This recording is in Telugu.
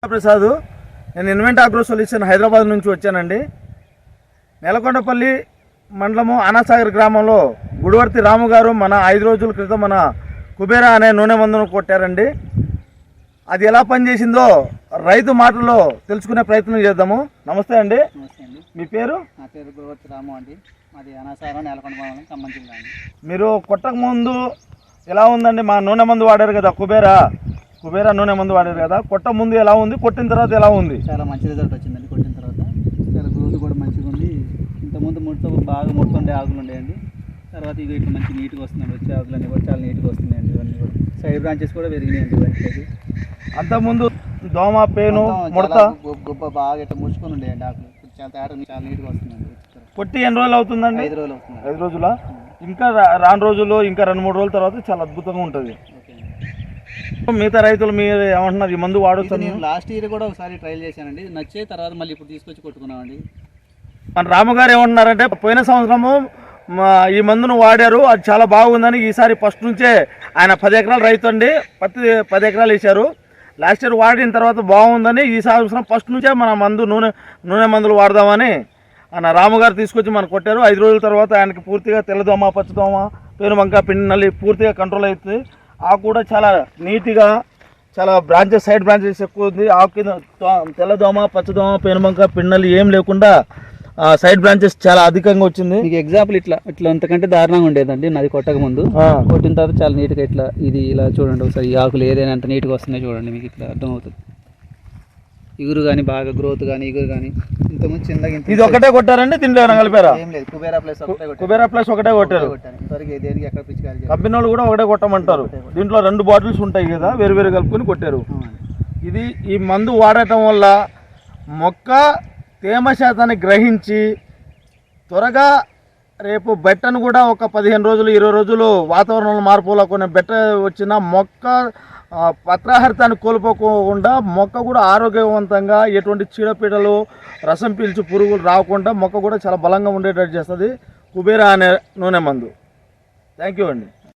ప్రసాద్, నేను ఇన్వెంట్ అగ్రో సొల్యూషన్ హైదరాబాద్ నుంచి వచ్చానండి. నెలకొండపల్లి మండలము అనాసాగర్ గ్రామంలో గుడివర్తి రాము గారు మన 5 రోజుల క్రితం మన కుబేరా అనే నూనె మందును కొట్టారండి. అది ఎలా పనిచేసిందో రైతు మాటల్లో తెలుసుకునే ప్రయత్నం చేద్దాము. నమస్తే అండి. మీ పేరు? నా పేరు గుడివర్తి రాము అండి. మాది అనాసాగరం నెలకొండ మండలం ఖమ్మం జిల్లా అండి. మీరు కొట్టక ముందు ఎలా ఉందండి? మా నూనె మందు వాడారు కదా, కుబేరా నూనె మందు వాడారు కదా, కొట్ట ముందు ఎలా ఉంది, కొట్టిన తర్వాత ఎలా ఉంది? చాలా మంచి రిజల్ట్ వచ్చిందండి. కొట్టిన తర్వాత చాలా గ్రోత్ కూడా మంచిగా ఉంది. ఇంతకుముందు బాగా ముడుతుండే ఆకులు ఉండేయండి. తర్వాత ఇక ఇట్లా మంచి నీట్గా వస్తున్నాయండి. వచ్చే ఆకులన్నీ కూడా చాలా నీట్గా వస్తున్నాయండి. ఇవన్నీ కూడా సైడ్ బ్రాంచెస్ కూడా పెరిగినాయండి. ఇవన్నీ అంతకుముందు దోమ, పేను, ముడత, గుబ్బ బాగా ఇట్లా ముడుచుకొని ఉండేయండి ఆకులు. చాలా తేడా చాలా నీట్గా వస్తుందండి. కొట్టి ఎన్ని రోజులు అవుతుందండి? 5 రోజులు అవుతుంది. 5 రోజులా? ఇంకా రాను రోజుల్లో ఇంకా 2-3 రోజుల తర్వాత చాలా అద్భుతంగా ఉంటుంది. మిగతా రైతులు మీరు ఏమంటున్నారు? ఈ మందు వాడొచ్చు? నేను లాస్ట్ ఇయర్ కూడా ఒకసారి ట్రైల్ చేశానండి. నచ్చే తర్వాత మళ్ళీ ఇప్పుడు తీసుకొచ్చి కొట్టుకున్నామండి. మన రాము గారు ఏమంటున్నారంటే, పోయిన సంవత్సరము ఈ మందును వాడారు, అది చాలా బాగుందని. ఈసారి ఫస్ట్ నుంచే ఆయన 10 ఎకరాల రైతు అండి, పత్తి 10 ఎకరాలు వేశారు. లాస్ట్ ఇయర్ వాడిన తర్వాత బాగుందని ఈ సంవత్సరం ఫస్ట్ నుంచే మన నూనె మందులు వాడదామని ఆయన రాము గారు తీసుకొచ్చి మనకు కొట్టారు. 5 రోజుల తర్వాత ఆయనకి పూర్తిగా తెల్లదోమ, పచ్చదోమ, పేనుబంక, పిండి నల్లి పూర్తిగా కంట్రోల్ అవుతుంది. ఆకు కూడా చాలా నీట్గా, చాలా బ్రాంచెస్, సైడ్ బ్రాంచెస్ ఎక్కువ ఉంది. ఆకు కింద తెల్లదోమ, పచ్చదోమ, పేనుబంక, పిండి నల్లి ఏం లేకుండా సైడ్ బ్రాంచెస్ చాలా అధికంగా వచ్చింది. మీకు ఎగ్జాంపుల్ ఇట్లా అంతకంటే దారుణంగా ఉండేదండి నాది కొట్టక ముందు. కొట్టిన తర్వాత చాలా నీట్గా ఇట్లా ఇది ఇలా చూడండి ఒకసారి. ఈ ఆకులు ఏదైనా అంత నీట్గా వస్తున్నాయి చూడండి. మీకు ఇట్లా అర్థమవుతుంది. ఇగురు కానీ బాగా గ్రోత్ కానీ ఇగురు కానీ ఇంతకుముందు చిన్నగా. ఇది ఒకటే కొట్టారండి, దీంట్లో కలిపారా? ఏం లేదు, కుబేరా ప్లస్ ఒకటే కొట్టారు. కంపెనీ వాళ్ళు కూడా ఒకటే కొట్టమంటారు. దీంట్లో 2 బాటిల్స్ ఉంటాయి కదా, వేరు కలుపుకొని కొట్టారు. ఇది ఈ మందు వాడటం వల్ల మొక్క తేమ శాతాన్ని గ్రహించి త్వరగా రేపు బెట్టను కూడా ఒక 15 రోజులు 20 రోజులు వాతావరణంలో మార్పులో కొన్ని బెట్ట వచ్చిన మొక్క పత్రాహరితాన్ని కోల్పోకుండా మొక్క కూడా ఆరోగ్యవంతంగా, ఎటువంటి చీడపీడలు, రసం పీల్చి పురుగులు రాకుండా మొక్క కూడా చాలా బలంగా ఉండేటట్టు చేస్తుంది కుబేరా అనే నూనె మందు. థ్యాంక్ యూ అండి.